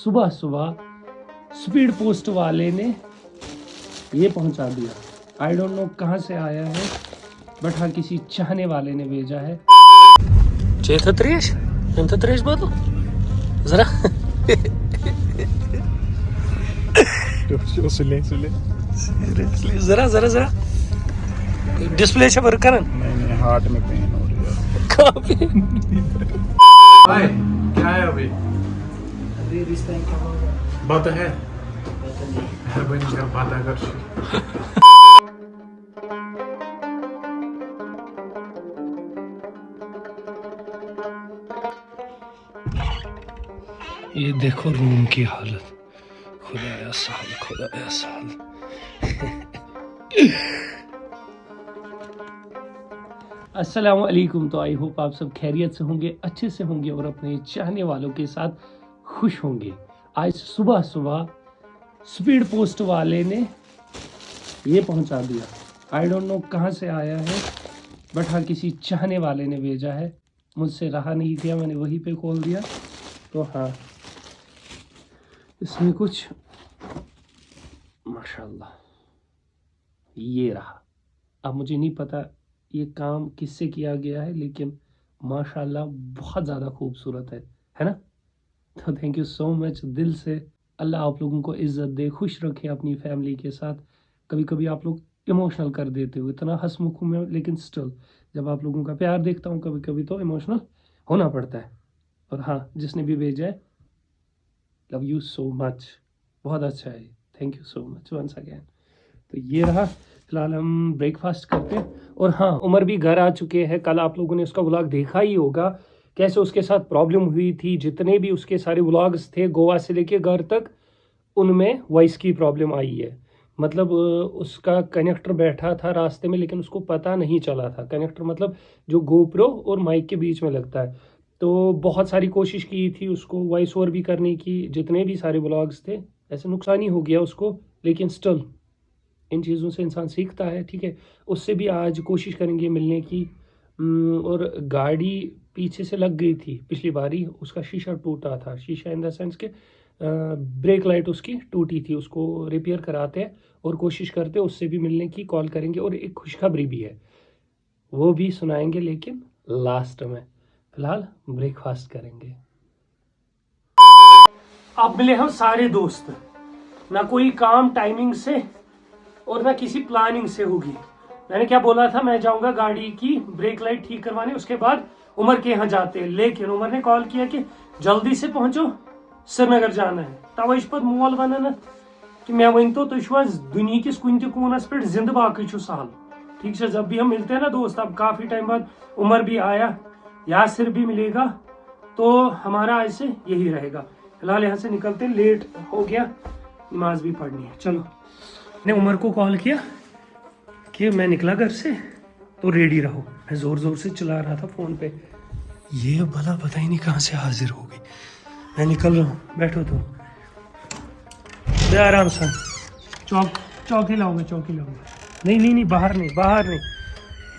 सुबह सुबह speed post वाले ने ये पहुंचा दिया। आई डोंट नो कहाँ से आया है, बट हाँ किसी चाहने वाले ने भेजा है। त्रेश बोलो जरा। जरा जरा जरा डिस्प्ले से वर्क करन। नहीं हार्ट में पेन हो रही है। कहाँ पे? भाई क्या है अभी रिश्ता क्या होगा? बात है बन कर बात कर। ये देखो रूम की हालत, खुदाया साल खुदाया साल। अस्सलाम वालेकुम। तो आई होप आप सब खैरियत से होंगे, अच्छे से होंगे और अपने चाहने वालों के साथ खुश होंगे। आज सुबह सुबह स्पीड पोस्ट वाले ने ये पहुंचा दिया। आई डोंट नो कहाँ से आया है, बट हाँ किसी चाहने वाले ने भेजा है। मुझसे रहा नहीं गया, मैंने वहीं पे खोल दिया। तो हाँ इसमें कुछ माशाल्लाह ये रहा। अब मुझे नहीं पता ये काम किससे किया गया है, लेकिन माशाल्लाह बहुत ज़्यादा खूबसूरत है ना। तो थैंक यू सो मच दिल से। अल्लाह आप लोगों को इज़्ज़त दे, खुश रखे अपनी फैमिली के साथ। कभी कभी आप लोग इमोशनल कर देते हो, इतना हंसमुख हूँ मैं, लेकिन स्टिल जब आप लोगों का प्यार देखता हूँ कभी कभी तो इमोशनल होना पड़ता है। और हाँ जिसने भी भेजा है, लव यू सो मच, बहुत अच्छा है, thank you so much once again. तो ये रहा, फिलहाल हम ब्रेकफास्ट करते हैं। और हाँ उमर भी घर आ चुके हैं। कल आप लोगों ने उसका व्लॉग देखा ही होगा, कैसे उसके साथ प्रॉब्लम हुई थी। जितने भी उसके सारे व्लॉग्स थे गोवा से लेके घर तक, उनमें वॉइस की प्रॉब्लम आई है। मतलब उसका कनेक्टर बैठा था रास्ते में, लेकिन उसको पता नहीं चला था। कनेक्टर मतलब जो गोप्रो और माइक के बीच में लगता है। तो बहुत सारी कोशिश की थी उसको वॉइस ओवर भी करने की, जितने भी सारे व्लॉग्स थे। ऐसे नुकसान ही हो गया उसको, लेकिन स्टिल इन चीज़ों से इंसान सीखता है। ठीक है, उससे भी आज कोशिश करेंगे मिलने की। और गाड़ी पीछे से लग गई थी पिछली बारी, उसका शीशा टूटा था। शीशा इन द सेंस के ब्रेक लाइट उसकी टूटी थी, उसको रिपेयर कराते हैं और कोशिश करते हैं उससे भी मिलने की, कॉल करेंगे। और एक खुशखबरी भी है, वो भी सुनाएंगे, लेकिन लास्ट में। फिलहाल ब्रेकफास्ट करेंगे। अब मिले हम सारे दोस्त, ना कोई काम टाइमिंग से और ना किसी प्लानिंग से होगी। मैंने क्या बोला था, मैं जाऊंगा गाड़ी की ब्रेक लाइट ठीक करवाने, उसके बाद उमर के यहाँ जाते हैं। लेकिन उमर ने कॉल किया कि जल्दी से पहुंचो, श्रीनगर जाना है। तवे पे मोल वन कि मैं वन तो दुनिया किस कुन कोनस पे जिंद बाकी सहल। ठीक है, जब भी हम मिलते हैं ना दोस्त, अब काफी टाइम बाद उमर भी आया, यासिर भी मिलेगा, तो हमारा आज से यही रहेगा। फिलहाल यहाँ से निकलते, लेट हो गया, नमाज भी पढ़नी है। चलो, ने उमर को कॉल किया कि मैं निकला घर से, तो रेडी रहो। मैं जोर जोर से चला रहा था फोन पे, ये भला पता ही नहीं कहाँ से हाजिर हो गई। मैं निकल रहा हूँ, बैठो तुम आराम से। चौकी लाऊंगा, चौकी लाऊंगा। नहीं नहीं नहीं, बाहर नहीं, बाहर नहीं,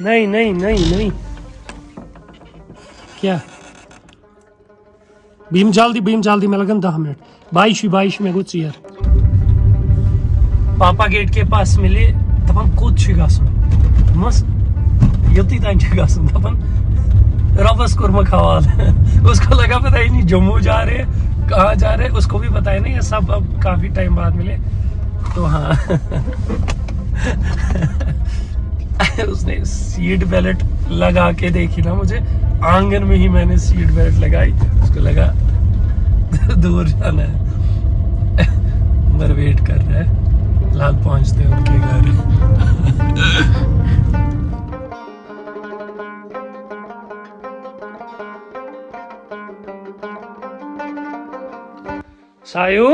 नहीं नहीं नहीं नहीं। क्या बीम जल्दी मैं लगन 10 मिनट। 22 में कुछ यार पापा गेट के पास मिले, दपन कुछ मस युति तान दपन रबस कुर्मा खवाल। उसको लगा पता ही नहीं जम्मू जा रहे हैं, कहाँ जा रहे हैं उसको भी पता ही नहीं है। सब अब काफी टाइम बाद मिले, तो हाँ उसने सीट बेल्ट लगा के देखी ना मुझे, आंगन में ही मैंने सीट बेल्ट लगाई। उसको लगा दूर जाना है, उमर वेट कर रहा है। लाल पहुंचते हैं उनके घर। सायो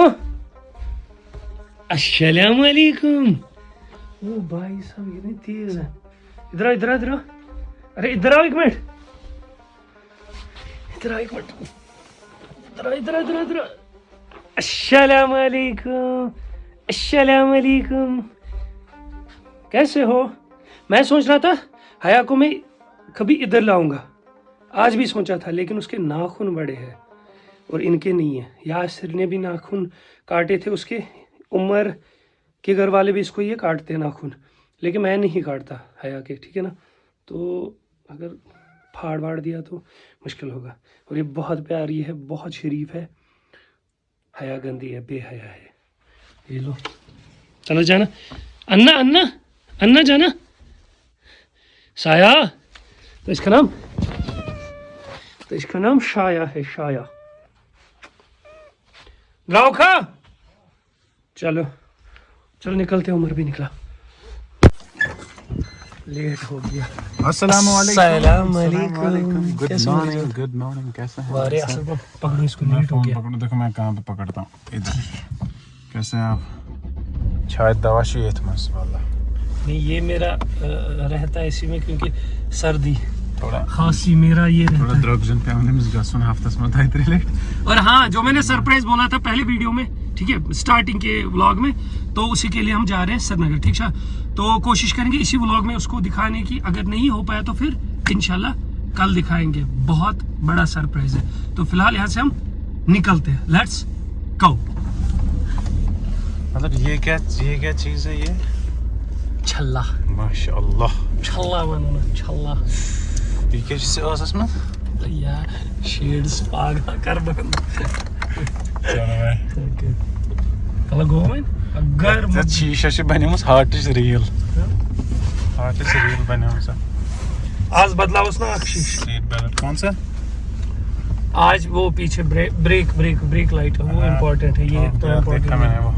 अस्सलाम वालेकुम। ओ भाई साहब ये तेज है। इधर इधर इधर, अरे इधर आओ एक मिनट, इधर आओ एक मिनट, इधर इधर इधर इधर। अस्सलाम वालेकुम, अस्सलाम वालेकुम, कैसे हो? मैं सोच रहा था हया को मैं कभी इधर लाऊंगा, आज भी सोचा था, लेकिन उसके नाखून बड़े हैं। और इनके नहीं है। यासिर ने भी नाखून काटे थे उसके, उमर के घर वाले भी इसको ये काटते हैं नाखून, लेकिन मैं नहीं काटता हया के, ठीक है ना। तो अगर फाड़ वाड़ दिया तो मुश्किल होगा। और ये बहुत प्यारी है, बहुत शरीफ है, हया गंदी है, बेहया है। ये लो, चलो जाना अन्ना, अन्ना अन्ना जाना। साया, तो इसका नाम शाया है, शाया। गाँव खा, चलो चलो निकलते, उमर भी निकला, लेट हो गया। अस्सलाम वालेकुम। Good morning, good morning. कैसे हैं? अरे असल में पकड़ो इसको, मैं लेट हो फोन गया। पकड़ो, देखो मैं कहाँ पे पकड़ता हूँ, इधर। कैसे हैं आप? शायद दवा शीत वाला नहीं, ये मेरा रहता है इसी में, क्योंकि सर्दी थोड़ा खांसी मेरा ये रहता थोड़ा है। द्रगजन पे हमने मिस गसन हफ्ते में था इतने लेट। और हाँ, जो मैंने सरप्राइज बोला था पहले वीडियो में, ठीक है, स्टार्टिंग के व्लॉग में, तो उसी के लिए हम जा रहे हैं श्रीनगर, ठीक है। तो कोशिश करेंगे इसी व्लॉग में उसको दिखाने की, अगर नहीं हो पाया तो फिर इंशाल्लाह कल दिखाएंगे। बहुत बड़ा सरप्राइज है। तो फिलहाल यहाँ से हम निकलते हैं, लेट्स गो। मतलब ये क्या चीज़ है? ये छल्ला, माशाअल्लाह, छल्ला वनो छल्ला ये क्या चीज़ है उसमें? यार शेड्स पागा कर बंद। चलो भाई, कल गो में अगर शीशा से बने मुझ हार्ट इज रियल बने मुझ। आज बदला उसना अक्षिश सीट बेल्ट कौन सा? आज वो पीछे ब्रेक लाइट है, वो इम्पोर्टेंट है। ये तो इम्पोर्टेंट देखा मैंने वो,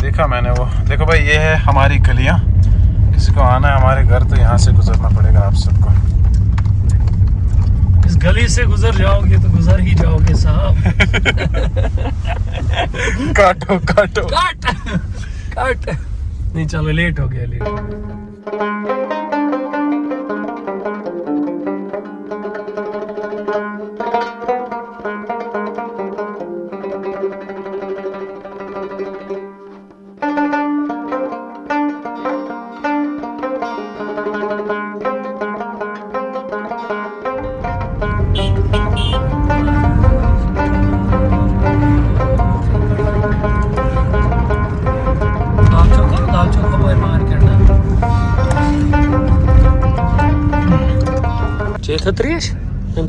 देखा मैंने वो। देखो भाई, ये है हमारी गलियां। किसी को आना है हमारे घर तो यहाँ से गुजरना पड़ेगा आप सबको। इस गली से गुजर जाओगे तो गुजर ही जाओगे साहब। काटो काटो काट नहीं, चलो लेट हो गया, लेट हो गया।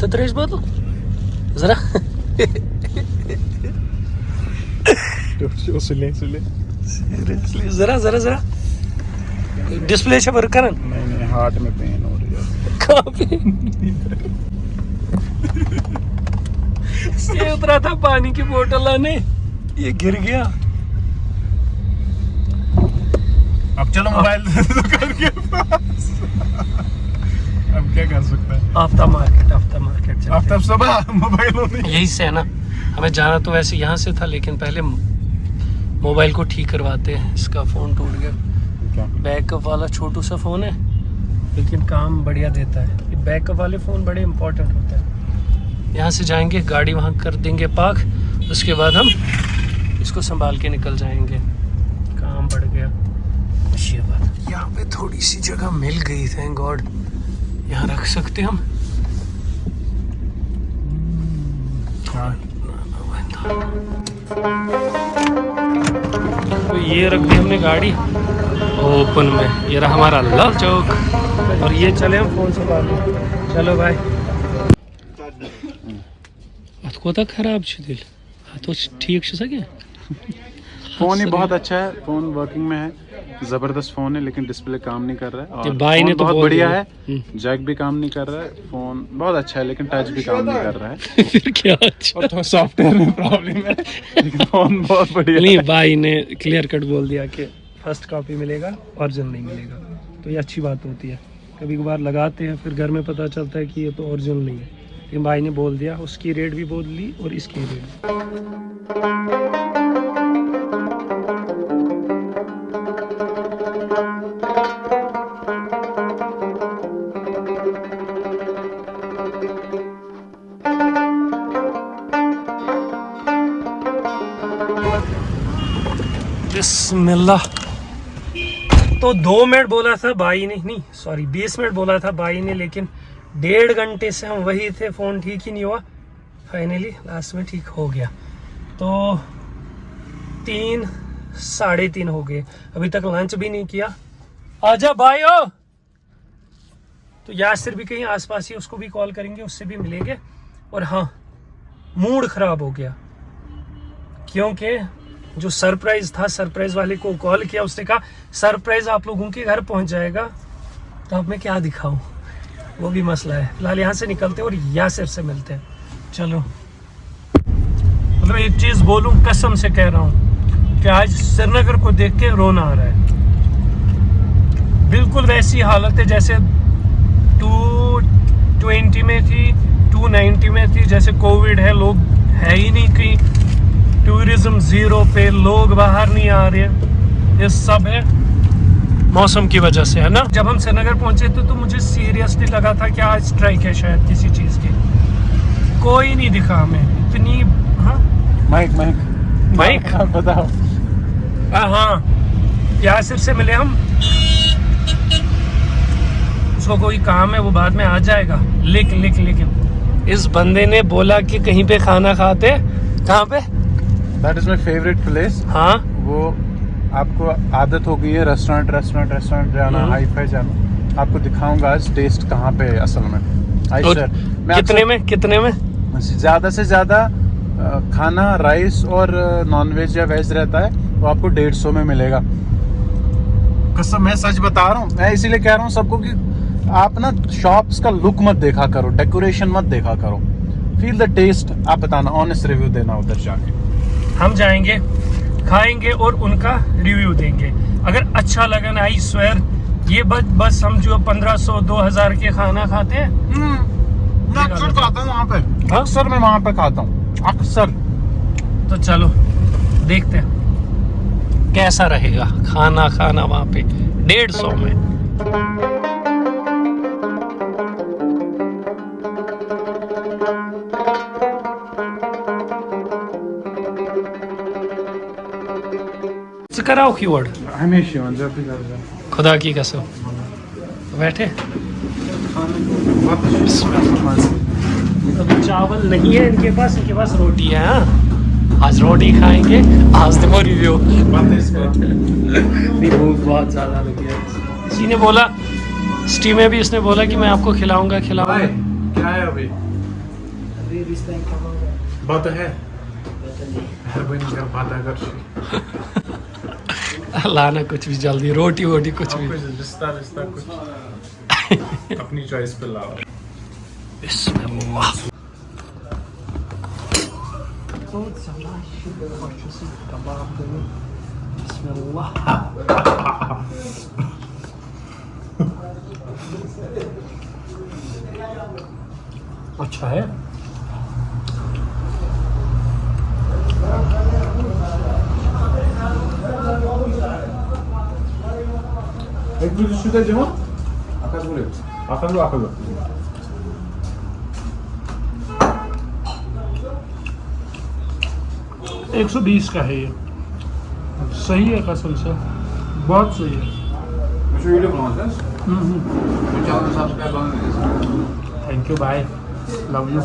त्रेश बोलो जरा। सीरियसली जरा डिस्प्ले से वर्क करन। नहीं, हार्ट में पेन हो रही है। कहाँ पे? ये उतरा था पानी की बोतल लाने, ये गिर गया। अब चलो मोबाइल दुकान के पास। अब क्या कर सकते हैं? आफ्ता मार्केट आफ्ताब सुबह मोबाइल यही से है ना। हमें जाना तो वैसे यहाँ से था, लेकिन पहले मोबाइल को ठीक करवाते हैं। इसका फ़ोन टूट गया। बैकअप वाला छोटू सा फ़ोन है, लेकिन काम बढ़िया देता है। ये बैकअप वाले फ़ोन बड़े इंपॉर्टेंट होते हैं। यहाँ से जाएंगे, गाड़ी वहाँ कर देंगे पार्क, उसके बाद हम इसको संभाल के निकल जाएंगे। काम बढ़ गया। ये बात, यहाँ पे थोड़ी सी जगह मिल गई, थैंक गॉड। यहाँ रख सकते हम। तो ये रख दी हमने गाड़ी ओपन में। ये रहा हमारा लाल चौक, और ये चले हम फोन से बात। चलो भाई। कोता खराब दिल तो ठीक सके। फोन ही बहुत अच्छा है, फोन वर्किंग में है, जबरदस्त फोन है, लेकिन डिस्प्ले काम नहीं कर रहा है। और भाई ने तो बहुत बढ़िया है, जैक भी काम नहीं कर रहा है। फोन बहुत अच्छा है, लेकिन टच भी काम नहीं कर रहा है। फिर क्या अच्छा? और थोड़ा सॉफ्टवेयर में प्रॉब्लम है, लेकिन फोन बहुत बढ़िया नहीं, भाई ने क्लियर कट बोल दिया कि फर्स्ट कॉपी मिलेगा, ओरिजिनल नहीं मिलेगा। तो ये अच्छी बात होती है। कभी कभार लगाते हैं, फिर घर में पता चलता है कि ये तो ओरिजिनल नहीं है। लेकिन भाई ने बोल दिया, उसकी रेट भी बोल ली और इसकी रेट। बिस्मिल्लाह। तो 2 मिनट बोला था भाई ने, नहीं सॉरी 20 मिनट बोला था भाई ने, लेकिन 1.5 घंटे से हम वही थे, फ़ोन ठीक ही नहीं हुआ। फाइनली लास्ट में ठीक हो गया। तो 3 साढ़े 3 हो गए, अभी तक लंच भी नहीं किया। आजा भाइयों। तो यासिर भी कहीं आसपास ही, उसको भी कॉल करेंगे, उससे भी मिलेंगे। और हाँ, मूड खराब हो गया क्योंकि जो सरप्राइज था, सरप्राइज वाले को कॉल किया, उसने कहा सरप्राइज आप लोगों के घर पहुंच जाएगा। तो अब मैं क्या दिखाऊं, वो भी मसला है। फिलहाल यहाँ से निकलते हैं और यासिर से मिलते हैं। चलो। मतलब एक चीज बोलूं, कसम से कह रहा हूं कि आज श्रीनगर को देख के रोना आ रहा है। बिल्कुल वैसी हालत है जैसे 220 में थी, 290 में थी। जैसे कोविड है, लोग है ही नहीं कहीं, टूरिज्म जीरो पे, लोग बाहर नहीं आ रहे। ये सब है मौसम की वजह से, है ना। जब हम श्रीनगर पहुंचे थे तो मुझे सीरियसली लगा था कि आज स्ट्राइक है शायद किसी चीज की। कोई नहीं दिखा हमें, इतनी। हाँ माइक बताओ। हाँ, यासिर से मिले हम, उसको कोई काम है, वो बाद में आ जाएगा। लेकिन इस बंदे ने बोला कि कहीं पे खाना खाते। कहाँ पे? That is my favorite place. हाँ, वो आपको आदत हो गई है रेस्टोरेंट जाना, हाई फाई जाना। आपको दिखाऊंगा आज टेस्ट कहाँ पे है असल में। कितने में ज्यादा से ज्यादा खाना राइस और नॉनवेज या वेज रहता है, वो आपको 150 में मिलेगा। कसम, मैं सच बता रहा हूँ। मैं इसीलिए कह रहा हूँ सबको कि आप ना शॉप्स का लुक मत देखा करो, डेकोरेशन मत देखा करो, फील द टेस्ट। आप बताना, ऑनेस्ट रिव्यू देना उधर जाके। हम जाएंगे, खाएंगे और उनका रिव्यू देंगे। अगर अच्छा लगा ना, आई स्वेयर, ये बस हम जो 1500-2000 के खाना खाते हैं, मैं अक्सर खाता हूँ वहाँ पे। अक्सर मैं वहाँ पे खाता हूँ, अक्सर। तो चलो देखते हैं कैसा रहेगा खाना वहाँ पे 150 में। कराओ कीवर्ड हमेशा खुदा की कसम। बैठे। अभी चावल नहीं है इनके पास रोटी है। हाँ, आज रोटी खाएंगे, आज देखो रिव्यू। भूख बहुत ज्यादा लगी है। किसी ने बोला, स्टीम में भी इसने बोला कि मैं आपको खिलाऊंगा। क्या है अभी बात है लाना कुछ भी जल्दी, रोटी वोटी कुछ भी, रिश्ता कुछ अपनी चॉइस पे लाओ। बिस्मिल्लाह। अच्छा है। $120 का है ये। सही है कसम से, बहुत सही है। थैंक यू भाई, लव यू।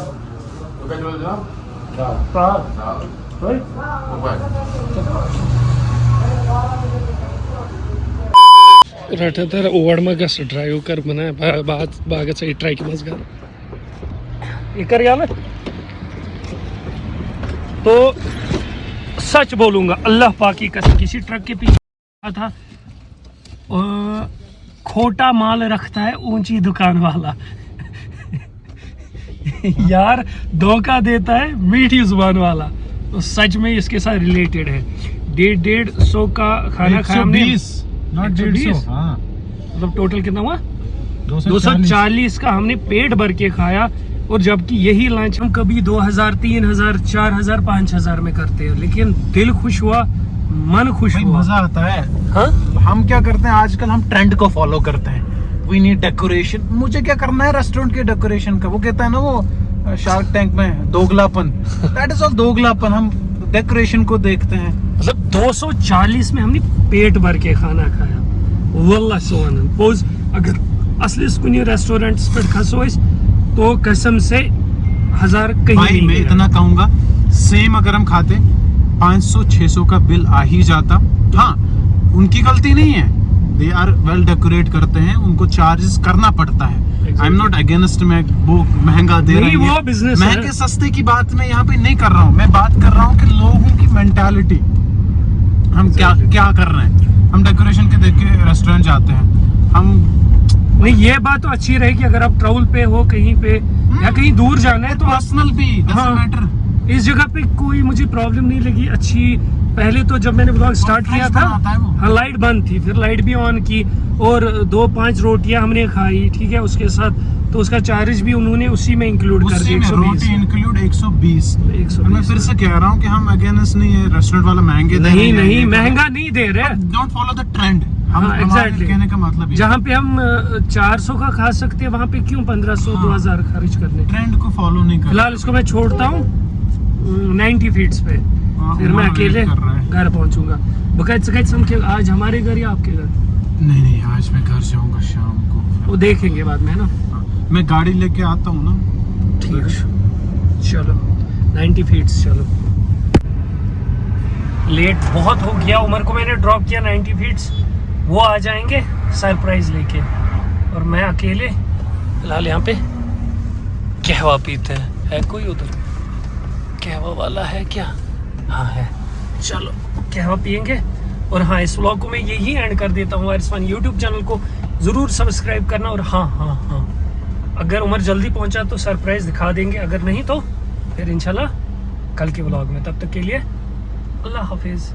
रटा तर ओवड मग कसं ड्राइव कर म्हणा बागाचा ट्रॅक मज कर या ना। तो सच बोलूंगा, अल्लाह पाक की कसम, किसी ट्रक के पीछे था, खोटा माल रखता है ऊंची दुकान वाला। यार धोखा देता है मीठी जुबान वाला। तो सच में इसके साथ रिलेटेड है। 150 का खाना खाया हमने। 150 मतलब टोटल कितना हुआ? 240 का हमने पेट भर के खाया। और जबकि यही लंच हम कभी 2000, 3000, 4000, 5000 में करते हैं, लेकिन दिल खुश हुआ, मन खुश हुआ, मजा आता है। हाँ? हम क्या करते हैं आजकल, हम ट्रेंड को फॉलो करते हैं। We need decoration. मुझे क्या करना है रेस्टोरेंट के डेकोरेशन का? वो कहता है ना वो शार्क टैंक में, दोगलापन। दैट इज ऑल दोगलापन। हम डेकोरेशन को देखते हैं। मतलब 240 में हमने पेट भर के खाना खाया। वल्लाह सुभान। पोज अगर असली कुछ रेस्टोरेंट्स पे खसो तो कसम से 1000 कहीं भाई नहीं मैं गया। इतना कहूंगा, सेम अगर हम खाते 500-600 का बिल आ ही जाता। हाँ, उनकी गलती नहीं है, दे आर वेल डेकोरेट करते हैं, उनको चार्जेस करना पड़ता है। आई एम नॉट अगेंस्ट में वो महंगा दे रहे नहीं, वो हैं, business है। महंगे सस्ते की बात मैं यहाँ पे नहीं कर रहा हूँ। मैं बात कर रहा हूँ कि लोगों की मेंटालिटी, हम क्या कर रहे हैं। हम डेकोरेशन के देख के रेस्टोरेंट जाते हैं हम। नहीं, ये बात तो अच्छी रही कि अगर आप ट्रैवल पे हो कहीं पे या कहीं दूर जाना है तो आप पर्सनल भी हाँ, मैटर। इस जगह पे कोई मुझे प्रॉब्लम नहीं लगी। अच्छी, पहले तो जब मैंने ब्लॉग स्टार्ट किया था आता है वो। हाँ, लाइट बंद थी, फिर लाइट भी ऑन की और 2-5 रोटियां हमने खाई, ठीक है, उसके साथ तो उसका चार्ज भी उन्होंने उसी में इंक्लूड कर उसी दिया, में 120। रोटी इंक्लूड 120। 120। मैं फिर से कह रहा हूँ कि हम अगेंस्ट नहीं है, रेस्टोरेंट वाला महंगे दे रहे नहीं हैं, नहीं, ये महंगा नहीं दे रहे। Don't follow the trend. हम हाँ, हमारे exactly। कहने का मतलब जहाँ पे हम 400 का खा सकते हैं वहाँ पे क्यों 1500 हाँ। 2000 खर्च करने। ट्रेंड को फॉलो नहीं कर। फिलहाल इसको मैं छोड़ता हूँ 90 फीट्स पे, फिर मैं अकेले घर पहुँचूंगा। बकायद से हम आज हमारे घर या आपके घर? नहीं, आज मैं घर जाऊंगा शाम को, वो देखेंगे बाद में, है ना। मैं गाड़ी लेके आता हूँ ना। ठीक है, चलो 90 फीट्स। चलो, लेट बहुत हो गया। उमर को मैंने ड्रॉप किया 90 फीट्स, वो आ जाएंगे सरप्राइज लेके और मैं अकेले फिलहाल यहाँ पे कहवा पीते हैं। है कोई उधर कहवा वाला है क्या? हाँ है, चलो कहवा पियेंगे। और हाँ, इस व्लॉग को मैं यही एंड कर देता हूँ। वारिस यूट्यूब चैनल को ज़रूर सब्सक्राइब करना। और हाँ, अगर उमर जल्दी पहुँचा तो सरप्राइज दिखा देंगे, अगर नहीं तो फिर इंशाल्लाह कल के व्लॉग में। तब तक के लिए अल्लाह हाफिज़।